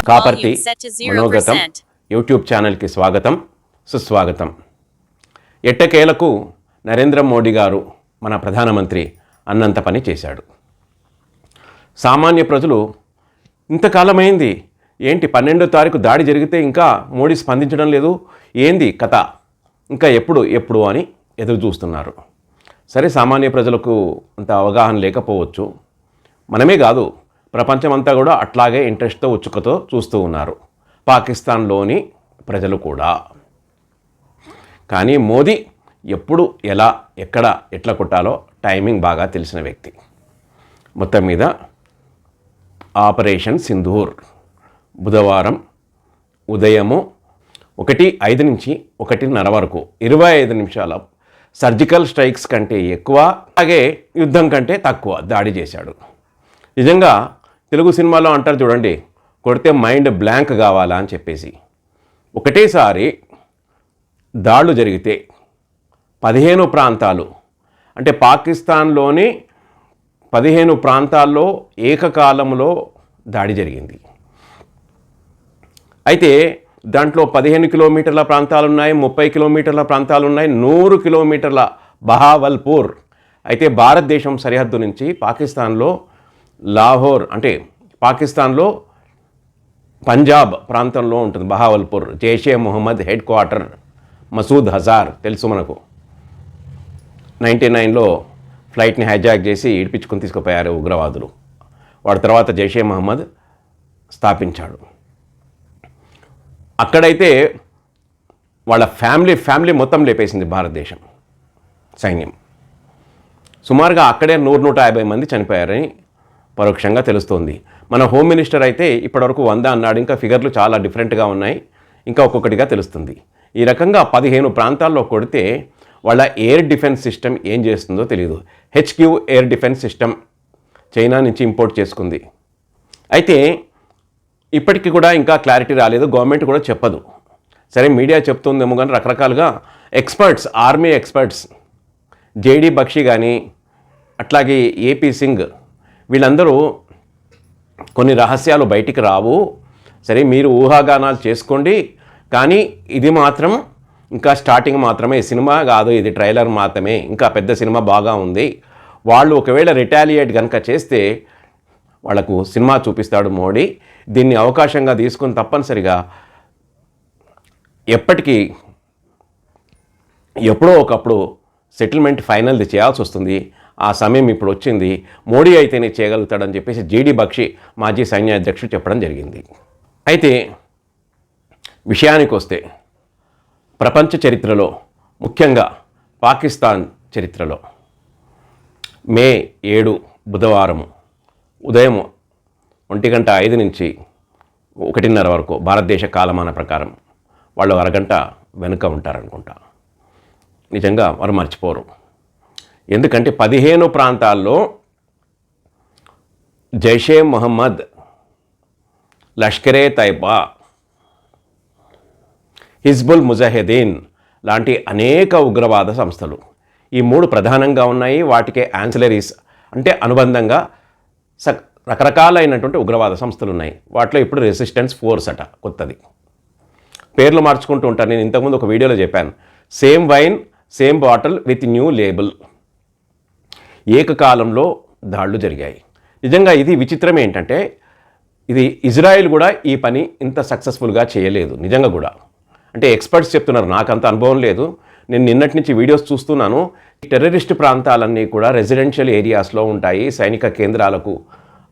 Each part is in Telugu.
కాపర్తి మనోగతం యూట్యూబ్ ఛానల్కి స్వాగతం సుస్వాగతం. ఎట్టకేలకు నరేంద్ర మోడీ గారు మన ప్రధానమంత్రి అన్నంత పని చేశాడు. సామాన్య ప్రజలు ఇంతకాలమైంది ఏంటి 12వ తారీఖు దాడి జరిగితే ఇంకా మోడీ స్పందించడం లేదు, ఏంది కథ, ఇంకా ఎప్పుడు అని ఎదురు చూస్తున్నారు. సరే, సామాన్య ప్రజలకు అంత అవగాహన లేకపోవచ్చు, మనమే కాదు ప్రపంచమంతా కూడా అట్లాగే ఇంట్రెస్ట్తో ఉత్సుకతో చూస్తూ ఉన్నారు, పాకిస్తాన్లోని ప్రజలు కూడా. కానీ మోదీ ఎప్పుడు ఎలా ఎట్లా కొట్టాలో టైమింగ్ బాగా తెలిసిన వ్యక్తి. మొత్తం మీద ఆపరేషన్ సింధూర్ బుధవారం ఉదయము 1:05 నుంచి 1:30 వరకు 25 నిమిషాల సర్జికల్ స్ట్రైక్స్ కంటే ఎక్కువ, అలాగే యుద్ధం కంటే తక్కువ దాడి చేశాడు. నిజంగా తెలుగు సినిమాలో అంటారు చూడండి, కొడితే మైండ్ బ్లాంక్ కావాలా అని చెప్పేసి. ఒకటేసారి దాడులు జరిగితే 15 ప్రాంతాలు, అంటే పాకిస్తాన్లోని 15 ప్రాంతాల్లో ఏకకాలంలో దాడి జరిగింది. అయితే దాంట్లో 15 కిలోమీటర్ల ప్రాంతాలు ఉన్నాయి, 30 కిలోమీటర్ల ప్రాంతాలు ఉన్నాయి, 100 కిలోమీటర్ల బహావల్పూర్. అయితే భారతదేశం సరిహద్దు నుంచి పాకిస్తాన్లో లాహోర్, అంటే పాకిస్తాన్లో పంజాబ్ ప్రాంతంలో ఉంటుంది బహావల్పూర్. జైషే మొహమ్మద్ హెడ్ క్వార్టర్ మసూద్ అజార్ తెలుసు మనకు. 99లో ఫ్లైట్ని హైజాక్ చేసి ఇడిపించుకొని తీసుకుపోయారు ఉగ్రవాదులు. వాడి తర్వాత జైషే మొహమ్మద్ స్థాపించాడు. అక్కడైతే వాళ్ళ ఫ్యామిలీ మొత్తం లేపేసింది భారతదేశం సైన్యం. సుమారుగా అక్కడే 100-150 మంది చనిపోయారని పరోక్షంగా తెలుస్తోంది. మన హోమ్ మినిస్టర్ అయితే ఇప్పటివరకు 100 అన్నాడు. ఇంకా ఫిగర్లు చాలా డిఫరెంట్గా ఉన్నాయి, ఇంకా ఒక్కొక్కటిగా తెలుస్తుంది. ఈ రకంగా 15 ప్రాంతాల్లో కొడితే వాళ్ళ ఎయిర్ డిఫెన్స్ సిస్టమ్ ఏం చేస్తుందో తెలియదు. HQ air defence system China నుంచి ఇంపోర్ట్ చేసుకుంది. అయితే ఇప్పటికీ కూడా ఇంకా క్లారిటీ రాలేదు, గవర్నమెంట్ కూడా చెప్పదు. సరే, మీడియా చెప్తుందేమో కానీ రకరకాలుగా experts, army experts, JD Bakshi కానీ అట్లాగే AP సింగ్, వీళ్ళందరూ కొన్ని రహస్యాలు బయటికి రావు, సరే మీరు ఊహాగానాలు చేసుకోండి, కానీ ఇది మాత్రం ఇంకా స్టార్టింగ్ మాత్రమే, సినిమా కాదు, ఇది ట్రైలర్ మాత్రమే, ఇంకా పెద్ద సినిమా బాగా ఉంది. వాళ్ళు ఒకవేళ రిటాలియేట్ కనుక చేస్తే వాళ్లకు సినిమా చూపిస్తాడు మోడీ. దీన్ని అవకాశంగా తీసుకుని తప్పనిసరిగా ఎప్పుడో ఒకప్పుడు సెటిల్మెంట్ ఫైనల్ది చేయాల్సి వస్తుంది. ఆ సమయం ఇప్పుడు వచ్చింది. మోడీ అయితేనే చేయగలుగుతాడని చెప్పేసి JD బక్షి మాజీ సైన్యాధ్యక్షుడు చెప్పడం జరిగింది. అయితే విషయానికి వస్తే ప్రపంచ చరిత్రలో, ముఖ్యంగా పాకిస్తాన్ చరిత్రలో మే 7 బుధవారం ఉదయం 1:05 నుంచి 1:30 వరకు భారతదేశ కాలమాన ప్రకారం వాళ్ళు అరగంట వెనుక ఉంటారనుకుంటా. నిజంగా వారు మర్చిపోరు, ఎందుకంటే 15 ప్రాంతాల్లో జైషే మొహమ్మద్, లష్కరే తైబా, హిజ్బుల్ ముజాహిదీన్ లాంటి అనేక ఉగ్రవాద సంస్థలు, ఈ 3 ప్రధానంగా ఉన్నాయి. వాటికే యాన్సిలరీస్ అంటే అనుబంధంగా రకరకాలైనటువంటి ఉగ్రవాద సంస్థలు ఉన్నాయి. వాటిలో ఇప్పుడు రెసిస్టెన్స్ ఫోర్స్ అట కొత్తది, పేర్లు మార్చుకుంటూ ఉంటాను. నేను ఇంతకుముందు ఒక వీడియోలో చెప్పాను, same wine same bottle with new label. ఏకకాలంలో దాడులు జరిగాయి. నిజంగా ఇది విచిత్రం ఏంటంటే, ఇది ఇజ్రాయెల్ కూడా ఈ పని ఇంత సక్సెస్ఫుల్గా చేయలేదు నిజంగా కూడా. అంటే ఎక్స్పర్ట్స్ చెప్తున్నారు, నాకంత అనుభవం లేదు, నేను నిన్నటి నుంచి వీడియోస్ చూస్తున్నాను. టెర్రరిస్ట్ ప్రాంతాలన్నీ కూడా రెసిడెన్షియల్ ఏరియాస్లో ఉంటాయి, సైనిక కేంద్రాలకు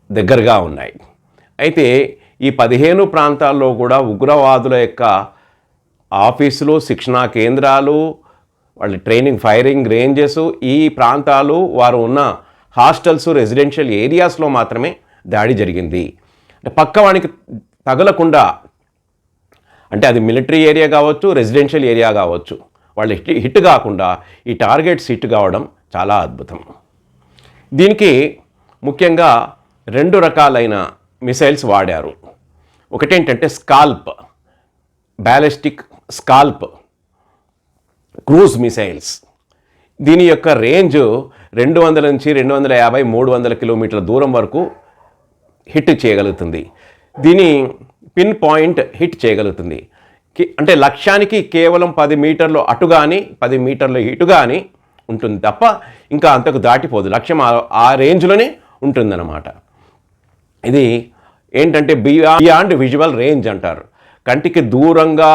దగ్గరగా ఉన్నాయి. అయితే ఈ 15 ప్రాంతాల్లో కూడా ఉగ్రవాదుల యొక్క ఆఫీసులు, శిక్షణా కేంద్రాలు, వాళ్ళ ట్రైనింగ్, ఫైరింగ్ రేంజెస్, ఈ ప్రాంతాలు, వారు ఉన్న హాస్టల్స్, రెసిడెన్షియల్ ఏరియాస్లో మాత్రమే దాడి జరిగింది. అంటే పక్కవానికి తగలకుండా, అంటే అది మిలిటరీ ఏరియా కావచ్చు, రెసిడెన్షియల్ ఏరియా కావచ్చు, వాళ్ళు హిట్ కాకుండా ఈ టార్గెట్స్ హిట్ కావడం చాలా అద్భుతం. దీనికి ముఖ్యంగా 2 రకాలైన మిసైల్స్ వాడారు. ఒకటేంటంటే scalp, ballistic scalp cruise missiles. దీని యొక్క రేంజ్ 200 నుంచి 250, 300 కిలోమీటర్ల దూరం వరకు హిట్ చేయగలుగుతుంది. దీని పిన్ పాయింట్ హిట్ చేయగలుగుతుంది. అంటే లక్ష్యానికి కేవలం 10 మీటర్లు అటు కానీ 10 మీటర్లు ఇటు కానీ ఉంటుంది తప్ప ఇంకా అంతకు దాటిపోదు. లక్ష్యం ఆ రేంజ్లోనే ఉంటుందన్నమాట. ఇది ఏంటంటే బియాండ్ విజువల్ రేంజ్ అంటారు. కంటికి దూరంగా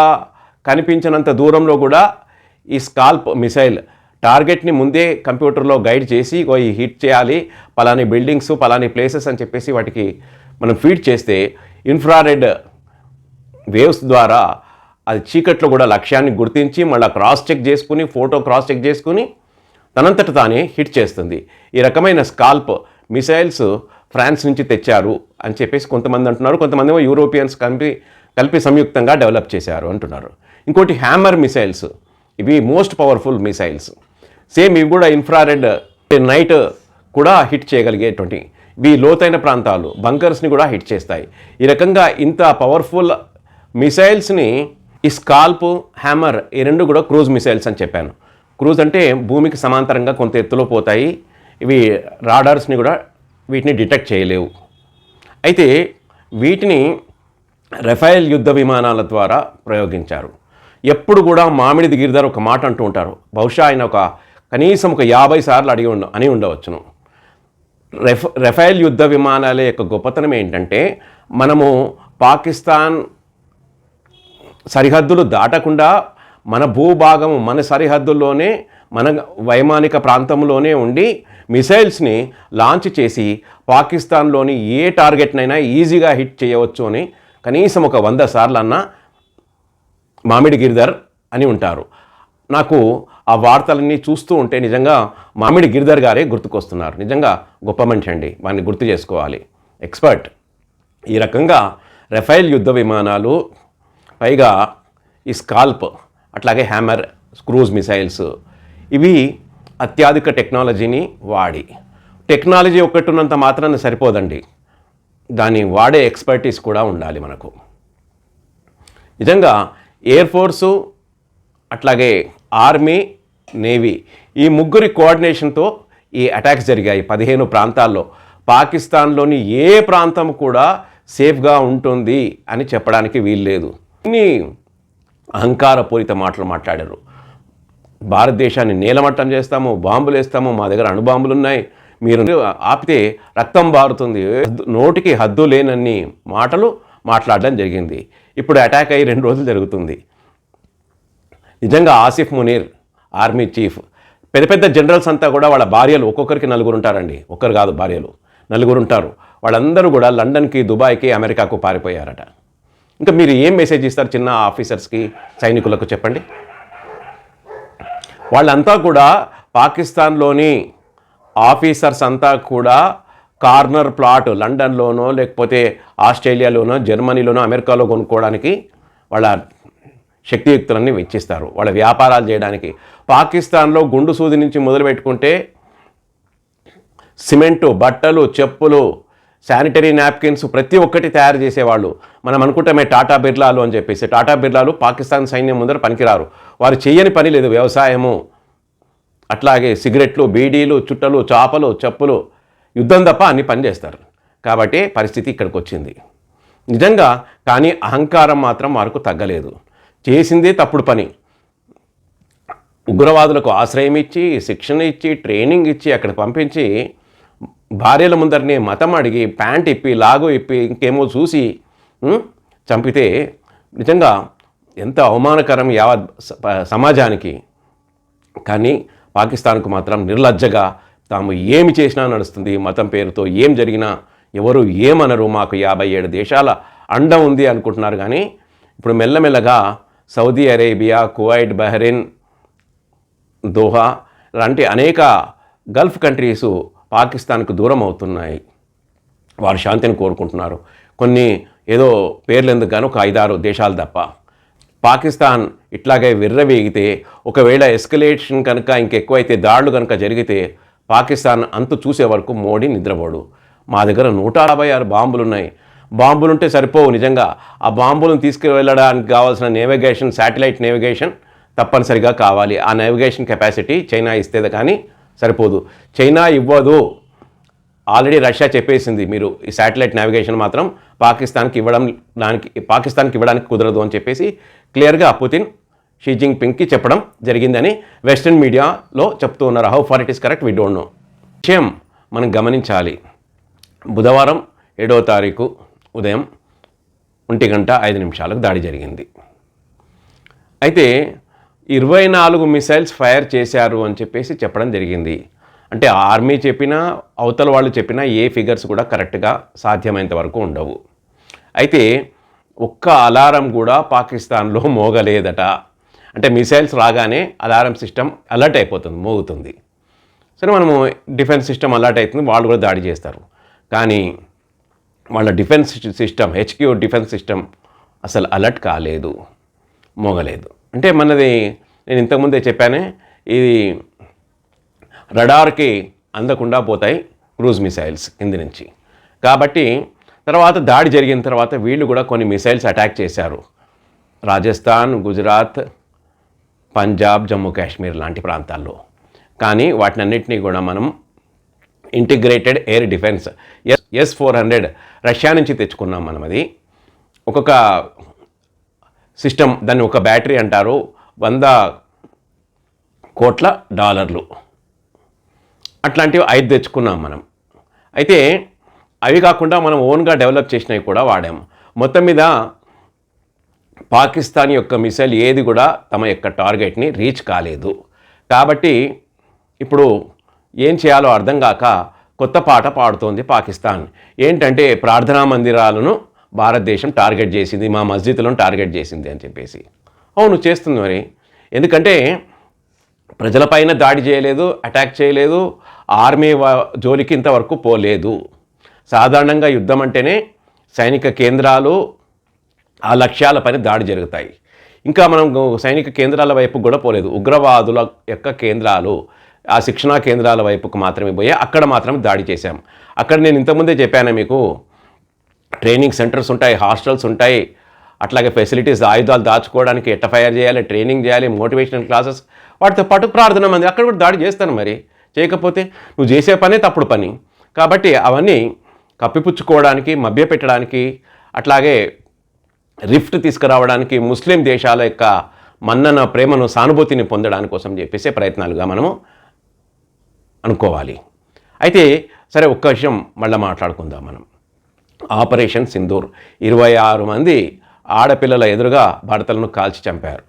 కనిపించినంత దూరంలో కూడా ఈ స్కాల్ప్ మిసైల్ టార్గెట్ని ముందే కంప్యూటర్లో గైడ్ చేసి ఈ హిట్ చేయాలి, పలాని బిల్డింగ్స్ పలాని ప్లేసెస్ అని చెప్పేసి వాటికి మనం ఫీడ్ చేస్తే ఇన్ఫ్రారెడ్ వేవ్స్ ద్వారా అది చీకట్లో కూడా లక్ష్యాన్ని గుర్తించి మళ్ళీ క్రాస్ చెక్ చేసుకుని క్రాస్ చెక్ చేసుకుని తనంతట తానే హిట్ చేస్తుంది. ఈ రకమైన స్కాల్ప్ మిసైల్స్ ఫ్రాన్స్ నుంచి తెచ్చారు అని చెప్పేసి కొంతమంది అంటున్నారు. కొంతమంది యూరోపియన్స్ కలిపి సంయుక్తంగా డెవలప్ చేశారు అంటున్నారు. ఇంకోటి హ్యామర్ మిసైల్స్, ఇవి మోస్ట్ పవర్ఫుల్ మిసైల్స్. సేమ్ ఇవి కూడా ఇన్ఫ్రారెడ్ నైట్ కూడా హిట్ చేయగలిగేటువంటి ఇవి లోతైన ప్రాంతాలు బంకర్స్ని కూడా హిట్ చేస్తాయి. ఈ రకంగా ఇంత పవర్ఫుల్ మిసైల్స్ని ఈ స్కాల్ప్ హ్యామర్ ఈ రెండు కూడా క్రూజ్ మిసైల్స్ అని చెప్పాను. క్రూజ్ అంటే భూమికి సమాంతరంగా కొంత ఎత్తులో పోతాయి. ఇవి రాడార్స్ని కూడా వీటిని డిటెక్ట్ చేయలేవు. అయితే వీటిని రఫేల్ యుద్ధ విమానాల ద్వారా ప్రయోగించారు. ఎప్పుడు కూడా మామిడి గిరిధర్ ఒక మాట అంటూ ఉంటారు. బహుశా ఆయన కనీసం 50 సార్లు అని ఉండవచ్చును. రఫేల్ యుద్ధ విమానాల యొక్క గొప్పతనం ఏంటంటే మనము పాకిస్తాన్ సరిహద్దులు దాటకుండా మన భూభాగం మన సరిహద్దుల్లోనే మన వైమానిక ప్రాంతంలోనే ఉండి మిసైల్స్ని లాంచ్ చేసి పాకిస్తాన్లోని ఏ టార్గెట్నైనా ఈజీగా హిట్ చేయవచ్చు అని కనీసం 100 సార్లు అన్న మామిడి గిరిధర్ అని ఉంటారు. నాకు ఆ వార్తలన్నీ చూస్తూ ఉంటే నిజంగా మామిడి గిరిధర్ గారే గుర్తుకొస్తున్నారు. నిజంగా గొప్ప మనిషి అండి, వాడిని గుర్తు చేసుకోవాలి, ఎక్స్పర్ట్. ఈ రకంగా రఫేల్ యుద్ధ విమానాలు, పైగా ఈ స్కాల్ప్, అట్లాగే హ్యామర్ క్రూజ్ మిసైల్స్, ఇవి అత్యాధునిక టెక్నాలజీని వాడి, టెక్నాలజీ ఒకటి ఉన్నంత మాత్రాన సరిపోదండి, దాన్ని వాడే ఎక్స్పర్టీస్ కూడా ఉండాలి మనకు. నిజంగా ఎయిర్ ఫోర్సు అట్లాగే ఆర్మీ, నేవీ ఈ ముగ్గురి కోఆర్డినేషన్తో ఈ అటాక్స్ జరిగాయి 15 ప్రాంతాల్లో. పాకిస్తాన్లోని ఏ ప్రాంతం కూడా సేఫ్గా ఉంటుంది అని చెప్పడానికి వీల్లేదు. ఇన్ని అహంకారపూరిత మాటలు మాట్లాడారు. భారతదేశాన్ని నేలమట్టం చేస్తాము, బాంబులు వేస్తాము, మా దగ్గర అణుబాంబులు ఉన్నాయి, మీరు ఆపితే రక్తం బారుతుంది, నోటికి హద్దు లేనన్ని మాటలు మాట్లాడడం జరిగింది. ఇప్పుడు అటాక్ అయ్యి 2 రోజులు జరుగుతుంది. నిజంగా ఆసిఫ్ మునీర్ ఆర్మీ చీఫ్, పెద్ద పెద్ద జనరల్స్ అంతా కూడా వాళ్ళ భార్యలు ఒక్కొక్కరికి 4 ఉంటారండి, ఒక్కరు కాదు భార్యలు 4 ఉంటారు. వాళ్ళందరూ కూడా లండన్కి, దుబాయ్కి, అమెరికాకు పారిపోయారట. ఇంకా మీరు ఏం మెసేజ్ ఇస్తారు చిన్న ఆఫీసర్స్కి, సైనికులకు చెప్పండి? వాళ్ళంతా కూడా పాకిస్తాన్లోని ఆఫీసర్స్ అంతా కూడా కార్నర్ ప్లాట్ లండన్లోనో లేకపోతే ఆస్ట్రేలియాలోనో జర్మనీలోనో అమెరికాలో కొనుక్కోవడానికి వాళ్ళ శక్తియుక్తులన్నీ వెచ్చిస్తారు వాళ్ళ వ్యాపారాలు చేయడానికి. పాకిస్తాన్లో గుండు సూది నుంచి మొదలు పెట్టుకుంటే సిమెంటు, బట్టలు, చెప్పులు, శానిటరీ నాప్కిన్స్ ప్రతి ఒక్కటి తయారు చేసేవాళ్ళు. మనం అనుకుంటామే టాటా బిర్లాలు అని చెప్పేసి. టాటా బిర్లాలు పాకిస్తాన్ సైన్యం ముందర పనికిరారు. వారు చేయని పని లేదు, వ్యవసాయము, అట్లాగే సిగరెట్లు, బీడీలు, చుట్టలు, చాపలు, చెప్పులు, యుద్ధం తప్ప అన్ని పని చేస్తారు. కాబట్టి పరిస్థితి ఇక్కడికి వచ్చింది నిజంగా. కానీ అహంకారం మాత్రం వారికి తగ్గలేదు. చేసిందే తప్పుడు పని. ఉగ్రవాదులకు ఆశ్రయం ఇచ్చి, శిక్షణ ఇచ్చి, ట్రైనింగ్ ఇచ్చి అక్కడ పంపించి భార్యల ముందరనే మతం అడిగి, ప్యాంట్ ఇప్పి, లాగు ఇప్పి, ఇంకేమో చూసి చంపితే నిజంగా ఎంత అవమానకరం యావత్ సమాజానికి. కానీ పాకిస్తాన్కు మాత్రం నిర్లజ్జగా తాము ఏమి చేసినా నడుస్తుంది, మతం పేరుతో ఏం జరిగినా ఎవరు ఏమనరు, మాకు 57 దేశాల అండ ఉంది అనుకుంటున్నారు. కానీ ఇప్పుడు మెల్లమెల్లగా Saudi Arabia, Kuwait, Bahrain, Doha లాంటి అనేక గల్ఫ్ కంట్రీసు పాకిస్తాన్కు దూరం అవుతున్నాయి. వారు శాంతిని కోరుకుంటున్నారు. కొన్ని ఏదో పేర్లు ఎందుకు గాను ఒక 5-6 దేశాలు తప్ప. పాకిస్తాన్ ఇట్లాగే విర్రవేగితే, ఒకవేళ ఎస్కలేషన్ కనుక ఇంకెక్కువైతే, దాడులు కనుక జరిగితే పాకిస్తాన్ అంతు చూసే వరకు మోడీ నిద్రపోడు. మా దగ్గర 156 బాంబులు ఉన్నాయి. బాంబులుంటే సరిపోవు నిజంగా. ఆ బాంబులను తీసుకువెళ్ళడానికి కావాల్సిన నేవిగేషన్, శాటిలైట్ నేవిగేషన్ తప్పనిసరిగా కావాలి. ఆ నేవిగేషన్ కెపాసిటీ చైనా ఇస్తేది కానీ సరిపోదు. చైనా ఇవ్వదు. ఆల్రెడీ రష్యా చెప్పేసింది, మీరు ఈ శాటిలైట్ నావిగేషన్ మాత్రం పాకిస్తాన్కి ఇవ్వడానికి కుదరదు అని చెప్పేసి క్లియర్గా పుతిన్ షీ జిన్పింగ్కి చెప్పడం జరిగిందని వెస్టర్న్ మీడియాలో చెప్తూ ఉన్నారు. How far it is correct we don't know. విషయం మనం గమనించాలి. బుధవారం 7వ తారీఖు ఉదయం 1:05 దాడి జరిగింది. అయితే 24 మిసైల్స్ ఫైర్ చేశారు అని చెప్పేసి చెప్పడం జరిగింది. అంటే ఆర్మీ చెప్పినా అవతల వాళ్ళు చెప్పినా ఏ ఫిగర్స్ కూడా కరెక్ట్గా సాధ్యమైనంత వరకు ఉండవు. అయితే ఒక్క అలారం కూడా పాకిస్తాన్లో మోగలేదట. అంటే మిసైల్స్ రాగానే అలారం సిస్టమ్ అలర్ట్ అయిపోతుంది, మోగుతుంది. సరే, మనము డిఫెన్స్ సిస్టమ్ అలర్ట్ అవుతుంది, వాళ్ళు కూడా దాడి చేస్తారు. కానీ వాళ్ళ defence system, HQ defence system అసలు అలర్ట్ కాలేదు, మోగలేదు. అంటే మనది నేను ఇంతకుముందే చెప్పానే, ఇది రడార్కి అందకుండా పోతాయి క్రూజ్ మిసైల్స్ కింది నుంచి. కాబట్టి తర్వాత దాడి జరిగిన తర్వాత వీళ్ళు కూడా కొన్ని మిసైల్స్ అటాక్ చేశారు. రాజస్థాన్, గుజరాత్, పంజాబ్, జమ్మూ కాశ్మీర్ లాంటి ప్రాంతాల్లో. కానీ వాటినన్నింటినీ కూడా మనం integrated air defence S-400 Russia నుంచి తెచ్చుకున్నాం మనం. అది ఒక్కొక్క సిస్టమ్, దాన్ని ఒక బ్యాటరీ అంటారు, $100 కోట్ల అట్లాంటివి 5 తెచ్చుకున్నాం మనం. అయితే అవి కాకుండా మనం ఓన్గా డెవలప్ చేసినవి కూడా వాడాము. మొత్తం మీద పాకిస్తాన్ యొక్క మిసైల్ ఏది కూడా తమ యొక్క టార్గెట్ని రీచ్ కాలేదు. కాబట్టి ఇప్పుడు ఏం చేయాలో అర్థం కాక కొత్త పాట పాడుతోంది పాకిస్తాన్. ఏంటంటే ప్రార్థనా మందిరాలను భారతదేశం టార్గెట్ చేసింది, మా మస్జిద్లను టార్గెట్ చేసింది అని చెప్పేసి. అవును, చేస్తుంది మరి. ఎందుకంటే ప్రజలపైన దాడి చేయలేదు, అటాక్ చేయలేదు, ఆర్మీ జోలికి ఇంతవరకు పోలేదు. సాధారణంగా యుద్ధం అంటేనే సైనిక కేంద్రాలు, ఆ లక్ష్యాలపైన దాడి జరుగుతాయి. ఇంకా మనం సైనిక కేంద్రాల వైపుకు కూడా పోలేదు. ఉగ్రవాదుల యొక్క కేంద్రాలు, ఆ శిక్షణా కేంద్రాల వైపుకు మాత్రమే పోయి అక్కడ మాత్రమే దాడి చేశాం. అక్కడ నేను ఇంతకుముందే చెప్పాను మీకు, ట్రైనింగ్ సెంటర్స్ ఉంటాయి, హాస్టల్స్ ఉంటాయి, అట్లాగే ఫెసిలిటీస్, ఆయుధాలు దాచుకోవడానికి ఎట్ట ఫైర్ చేయాలి, ట్రైనింగ్ చేయాలి, మోటివేషనల్ క్లాసెస్, వాటితో పాటు ప్రార్థన మంది అక్కడ కూడా దాడి చేస్తాను. మరి చేయకపోతే నువ్వు చేసే పనే తప్పుడు పని. కాబట్టి అవన్నీ కప్పిపుచ్చుకోవడానికి, మభ్యపెట్టడానికి, అట్లాగే రిఫ్ట్ తీసుకురావడానికి, ముస్లిం దేశాల యొక్క మన్నన, ప్రేమను, సానుభూతిని పొందడానికి కోసం చెప్పేసే ప్రయత్నాలుగా మనము అనుకోవాలి. అయితే సరే, ఒక్క విషయం మళ్ళీ మాట్లాడుకుందాం మనం. ఆపరేషన్ సింధూర్ 26 మంది ఆడపిల్లల ఎదురుగా భర్తలను కాల్చి చంపారు.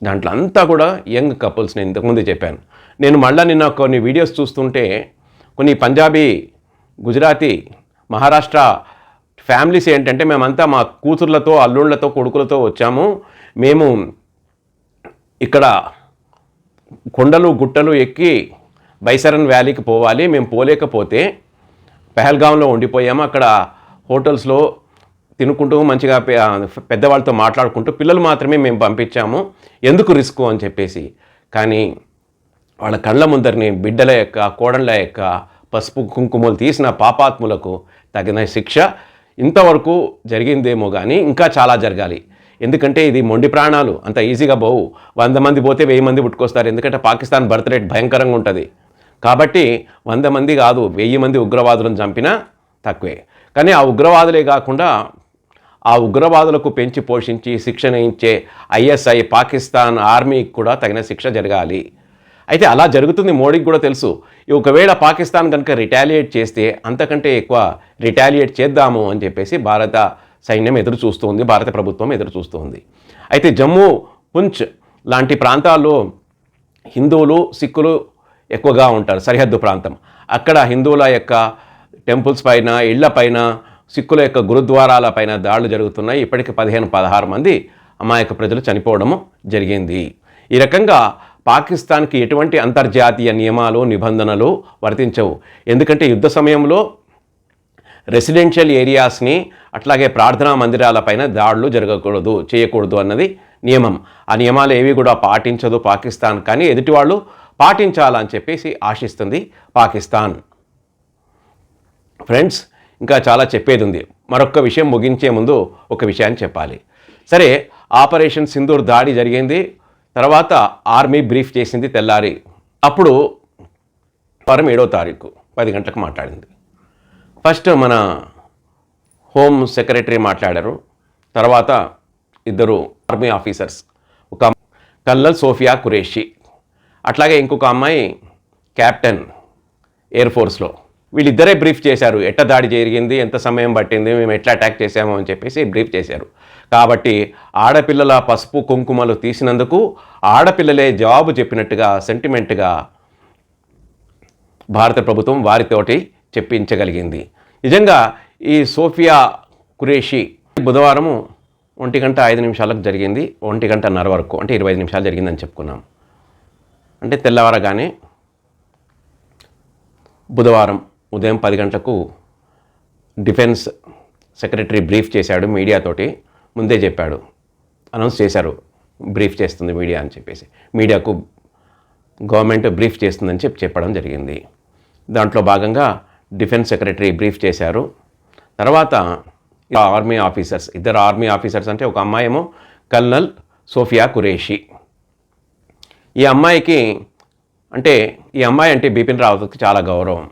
దాంట్లో అంతా కూడా యంగ్ కపుల్స్. నేను ఇంతకుముందే చెప్పాను. నేను మళ్ళీ నిన్న కొన్ని వీడియోస్ చూస్తుంటే కొన్ని పంజాబీ, గుజరాతీ, మహారాష్ట్ర ఫ్యామిలీస్ ఏంటంటే, మేమంతా మా కూతుర్లతో, అల్లుళ్ళతో, కొడుకులతో వచ్చాము, మేము ఇక్కడ కొండలు గుట్టలు ఎక్కి బైసరన్ వ్యాలీకి పోవాలి, మేము పోలేకపోతే పెహల్గాంలో ఉండిపోయాము, అక్కడ హోటల్స్లో తినుకుంటూ మంచిగా పెద్దవాళ్ళతో మాట్లాడుకుంటూ పిల్లలు మాత్రమే మేము పంపించాము, ఎందుకు రిస్క్ అని చెప్పేసి. కానీ వాళ్ళ కళ్ళ ముందరిని బిడ్డల యొక్క, కోడళ్ళ యొక్క పసుపు కుంకుమలు తీసిన పాపాత్ములకు తగిన శిక్ష ఇంతవరకు జరిగిందేమో కానీ ఇంకా చాలా జరగాలి. ఎందుకంటే ఇది మొండి ప్రాణాలు, అంత ఈజీగా పోవు. 100 మంది పోతే 1000 మంది పుట్టుకొస్తారు. ఎందుకంటే పాకిస్తాన్ బర్త్ రేట్ భయంకరంగా ఉంటుంది. కాబట్టి 100 మంది కాదు, 1000 మంది ఉగ్రవాదులను చంపినా తక్కువే. కానీ ఆ ఉగ్రవాదులే కాకుండా ఆ ఉగ్రవాదులకు పెంచి పోషించి శిక్షణ ఇచ్చే ISI, పాకిస్తాన్ ఆర్మీకి కూడా తగిన శిక్ష జరగాలి. అయితే అలా జరుగుతుంది, మోడీకి కూడా తెలుసు. ఒకవేళ పాకిస్తాన్ కనుక రిటాలియేట్ చేస్తే అంతకంటే ఎక్కువ రిటాలియేట్ చేద్దాము అని చెప్పేసి భారత సైన్యం ఎదురు చూస్తుంది, భారత ప్రభుత్వం ఎదురు చూస్తుంది. అయితే జమ్మూ, పుంచ్ లాంటి ప్రాంతాల్లో హిందువులు, సిక్కులు ఎక్కువగా ఉంటారు, సరిహద్దు ప్రాంతం. అక్కడ హిందువుల యొక్క టెంపుల్స్ పైన, ఇళ్ల పైన, సిక్కుల యొక్క గురుద్వారాల పైన దాడులు జరుగుతున్నాయి. ఇప్పటికి 15-16 మంది అమాయక ప్రజలు చనిపోవడము జరిగింది. ఈ రకంగా పాకిస్తాన్కి ఎటువంటి అంతర్జాతీయ నియమాలు, నిబంధనలు వర్తించవు. ఎందుకంటే యుద్ధ సమయంలో రెసిడెన్షియల్ ఏరియాస్ని, అట్లాగే ప్రార్థనా మందిరాలపైన దాడులు చేయకూడదు అన్నది నియమం. ఆ నియమాలు ఏవి కూడా పాటించదు పాకిస్తాన్, కానీ ఎదుటివాళ్ళు పాటించాలని చెప్పేసి ఆశిస్తుంది పాకిస్తాన్. ఫ్రెండ్స్, ఇంకా చాలా చెప్పేది ఉంది. మరొక విషయం ముగించే ముందు ఒక విషయాన్ని చెప్పాలి. సరే, ఆపరేషన్ సింధూర్ దాడి జరిగింది, తర్వాత ఆర్మీ బ్రీఫ్ చేసింది తెల్లారి. అప్పుడు 7వ తారీఖు 10 గంటలకు మాట్లాడింది. ఫస్ట్ మన హోమ్ సెక్రటరీ మాట్లాడారు, తర్వాత ఇద్దరు ఆర్మీ ఆఫీసర్స్, ఒక కల్నల్ సోఫియా ఖురేషీ, అట్లాగే ఇంకొక అమ్మాయి క్యాప్టెన్ ఎయిర్ ఫోర్స్లో. వీళ్ళిద్దరే బ్రీఫ్ చేశారు, ఎట్ట దాడి జరిగింది, ఎంత సమయం పట్టింది, మేము ఎట్లా అటాక్ చేసాము అని చెప్పేసి బ్రీఫ్ చేశారు. కాబట్టి ఆడపిల్లల పసుపు కుంకుమలు తీసినందుకు ఆడపిల్లలే జవాబు చెప్పినట్టుగా సెంటిమెంట్గా భారత ప్రభుత్వం వారితోటి చెప్పించగలిగింది. నిజంగా ఈ సోఫియా ఖురేషీ బుధవారము 1:05 జరిగింది, 1:30 వరకు, అంటే 25 నిమిషాలు జరిగిందని చెప్పుకున్నాం. అంటే తెల్లవారగానే బుధవారం ఉదయం 10 గంటలకు డిఫెన్స్ సెక్రటరీ బ్రీఫ్ చేశాడు మీడియాతోటి. ముందే చెప్పాడు, అనౌన్స్ చేశారు బ్రీఫ్ చేస్తుంది మీడియా అని చెప్పేసి. మీడియాకు గవర్నమెంట్ బ్రీఫ్ చేస్తుందని చెప్పడం జరిగింది. దాంట్లో భాగంగా డిఫెన్స్ సెక్రటరీ బ్రీఫ్ చేశారు. తర్వాత ఆర్మీ ఆఫీసర్స్, ఇద్దరు ఆర్మీ ఆఫీసర్స్, అంటే ఒక అమ్మాయి ఏమో కల్నల్ సోఫియా ఖురేషీ. ఈ అమ్మాయికి ఈ అమ్మాయి అంటే బిపిన్ రావత్కి చాలా గౌరవం.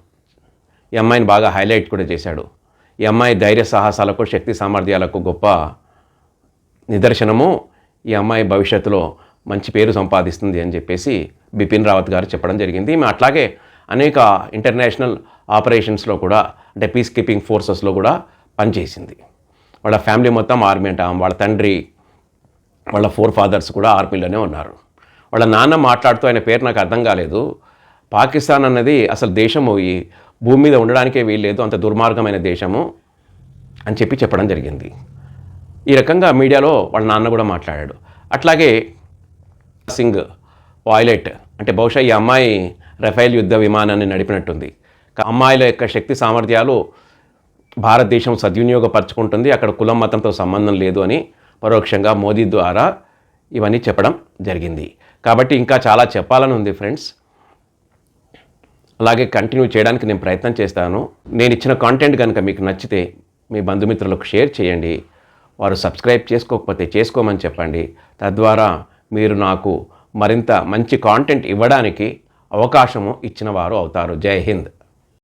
ఈ అమ్మాయిని బాగా హైలైట్ కూడా చేశాడు. ఈ అమ్మాయి ధైర్య సాహసాలకు, శక్తి సామర్థ్యాలకు గొప్ప నిదర్శనము. ఈ అమ్మాయి భవిష్యత్తులో మంచి పేరు సంపాదిస్తుంది అని చెప్పేసి బిపిన్ రావత్ గారు చెప్పడం జరిగింది. ఈమె అట్లాగే అనేక ఇంటర్నేషనల్ ఆపరేషన్స్లో కూడా, అంటే పీస్ కీపింగ్ ఫోర్సెస్లో కూడా పనిచేసింది. వాళ్ళ ఫ్యామిలీ మొత్తం ఆర్మీ అంటాం. వాళ్ళ తండ్రి, వాళ్ళ 4 ఫాదర్స్ కూడా ఆర్మీలోనే ఉన్నారు. వాళ్ళ నాన్న మాట్లాడుతూ, ఆయన పేరు నాకు అర్థం కాలేదు, పాకిస్తాన్ అన్నది అసలు దేశము ఈ భూమి మీద ఉండడానికే వీల్లేదు, అంత దుర్మార్గమైన దేశము అని చెప్పడం జరిగింది. ఈ రకంగా మీడియాలో వాళ్ళ నాన్న కూడా మాట్లాడాడు. అట్లాగే సింగ్ పైలట్, అంటే బహుశా ఈ అమ్మాయి రఫేల్ యుద్ధ విమానాన్ని నడిపినట్టుంది. అమ్మాయిల యొక్క శక్తి సామర్థ్యాలు భారతదేశం సద్వినియోగపరచుకుంటుంది, అక్కడ కులం మతంతో సంబంధం లేదు అని పరోక్షంగా మోదీ ద్వారా ఇవన్నీ చెప్పడం జరిగింది. కాబట్టి ఇంకా చాలా చెప్పాలని ఉంది ఫ్రెండ్స్. అలాగే కంటిన్యూ చేయడానికి నేను ప్రయత్నం చేస్తాను. నేను ఇచ్చిన కాంటెంట్ కనుక మీకు నచ్చితే మీ బంధుమిత్రులకు షేర్ చేయండి. వారు సబ్స్క్రైబ్ చేసుకోకపోతే చేసుకోమని చెప్పండి. తద్వారా మీరు నాకు మరింత మంచి కాంటెంట్ ఇవ్వడానికి అవకాశము ఇచ్చిన వారు అవుతారు. జై హింద్.